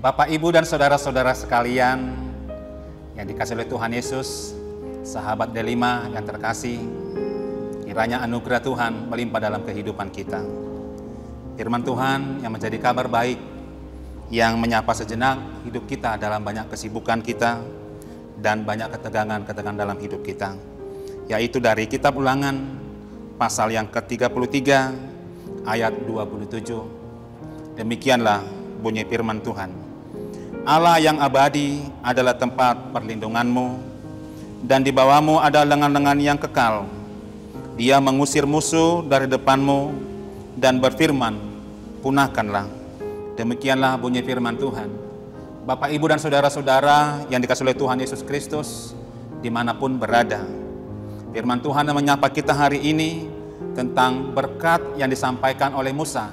Bapak, Ibu, dan saudara-saudara sekalian yang dikasihi oleh Tuhan Yesus, sahabat Delima yang terkasih, kiranya anugerah Tuhan melimpah dalam kehidupan kita. Firman Tuhan yang menjadi kabar baik, yang menyapa sejenak hidup kita dalam banyak kesibukan kita dan banyak ketegangan dalam hidup kita, yaitu dari Kitab Ulangan pasal yang ke-33 ayat 27. Demikianlah bunyi firman Tuhan. Allah yang abadi adalah tempat perlindunganmu, dan di bawahmu ada lengan-lengan yang kekal. Dia mengusir musuh dari depanmu dan berfirman, punahkanlah. Demikianlah bunyi firman Tuhan. Bapak, Ibu, dan saudara-saudara yang dikasihi oleh Tuhan Yesus Kristus, dimanapun berada, firman Tuhan yang menyapa kita hari ini tentang berkat yang disampaikan oleh Musa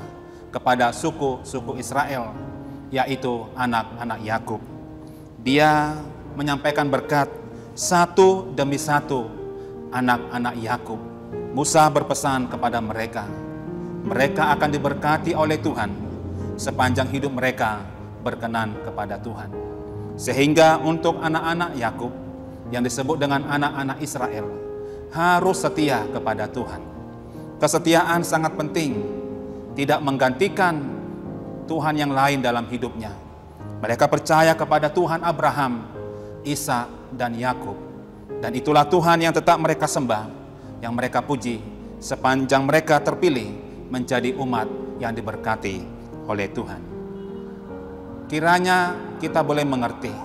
kepada suku-suku Israel, yaitu anak-anak Yakub. Dia menyampaikan berkat satu demi satu anak-anak Yakub. Musa berpesan kepada mereka, mereka akan diberkati oleh Tuhan sepanjang hidup mereka berkenan kepada Tuhan. Sehingga untuk anak-anak Yakub yang disebut dengan anak-anak Israel harus setia kepada Tuhan. Kesetiaan sangat penting, tidak menggantikan Tuhan yang lain dalam hidupnya. Mereka percaya kepada Tuhan Abraham, Ishak, dan Yakub. Dan itulah Tuhan yang tetap mereka sembah, yang mereka puji sepanjang mereka terpilih menjadi umat yang diberkati oleh Tuhan. Kiranya kita boleh mengerti,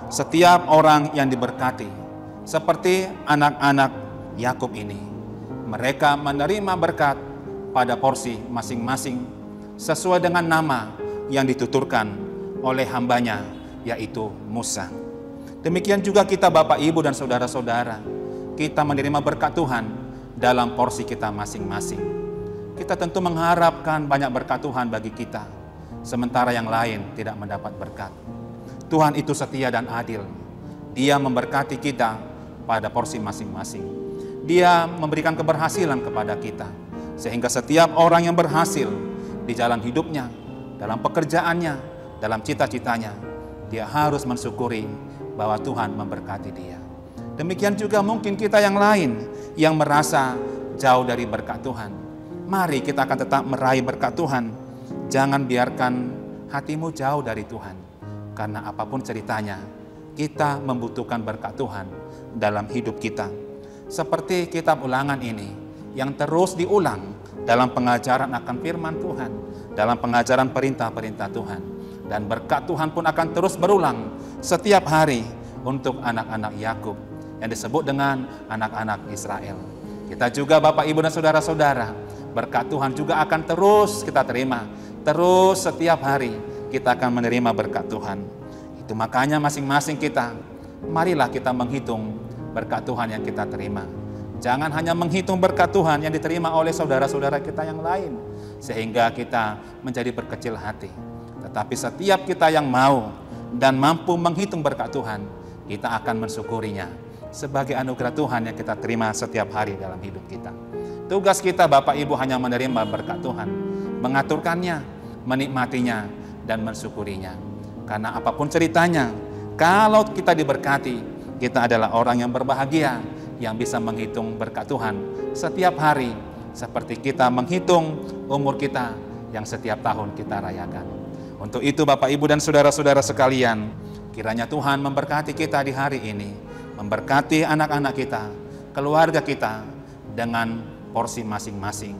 setiap orang yang diberkati seperti anak-anak Yakub ini, mereka menerima berkat pada porsi masing-masing sesuai dengan nama yang dituturkan oleh hambanya, yaitu Musa. Demikian juga kita, Bapak, Ibu, dan saudara-saudara, kita menerima berkat Tuhan dalam porsi kita masing-masing. Kita tentu mengharapkan banyak berkat Tuhan bagi kita, sementara yang lain tidak mendapat berkat. Tuhan itu setia dan adil. Dia memberkati kita pada porsi masing-masing. Dia memberikan keberhasilan kepada kita, sehingga setiap orang yang berhasil di jalan hidupnya, dalam pekerjaannya, dalam cita-citanya, dia harus mensyukuri bahwa Tuhan memberkati dia. Demikian juga mungkin kita yang lain yang merasa jauh dari berkat Tuhan. Mari kita akan tetap meraih berkat Tuhan. Jangan biarkan hatimu jauh dari Tuhan, karena apapun ceritanya, kita membutuhkan berkat Tuhan dalam hidup kita. Seperti kitab Ulangan ini yang terus diulang dalam pengajaran akan firman Tuhan, dalam pengajaran perintah-perintah Tuhan. Dan berkat Tuhan pun akan terus berulang setiap hari untuk anak-anak Yakub yang disebut dengan anak-anak Israel. Kita juga, Bapak, Ibu, dan saudara-saudara, berkat Tuhan juga akan terus kita terima. Terus setiap hari kita akan menerima berkat Tuhan. Itu makanya masing-masing kita, marilah kita menghitung berkat Tuhan yang kita terima. Jangan hanya menghitung berkat Tuhan yang diterima oleh saudara-saudara kita yang lain, sehingga kita menjadi berkecil hati. Tetapi setiap kita yang mau dan mampu menghitung berkat Tuhan, kita akan mensyukurinya sebagai anugerah Tuhan yang kita terima setiap hari dalam hidup kita. Tugas kita, Bapak, Ibu, hanya menerima berkat Tuhan, mengaturkannya, menikmatinya, dan mensyukurinya. Karena apapun ceritanya, kalau kita diberkati, kita adalah orang yang berbahagia, yang bisa menghitung berkat Tuhan setiap hari, seperti kita menghitung umur kita yang setiap tahun kita rayakan. Untuk itu, Bapak, Ibu, dan saudara-saudara sekalian, kiranya Tuhan memberkati kita di hari ini, memberkati anak-anak kita, keluarga kita dengan porsi masing-masing.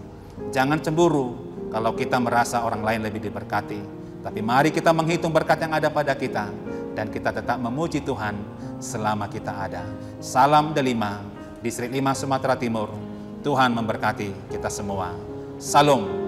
Jangan cemburu kalau kita merasa orang lain lebih diberkati, tapi mari kita menghitung berkat yang ada pada kita, dan kita tetap memuji Tuhan selama kita ada. Salam Delima, Distrik 5 Sumatera Timur. Tuhan memberkati kita semua. Salam.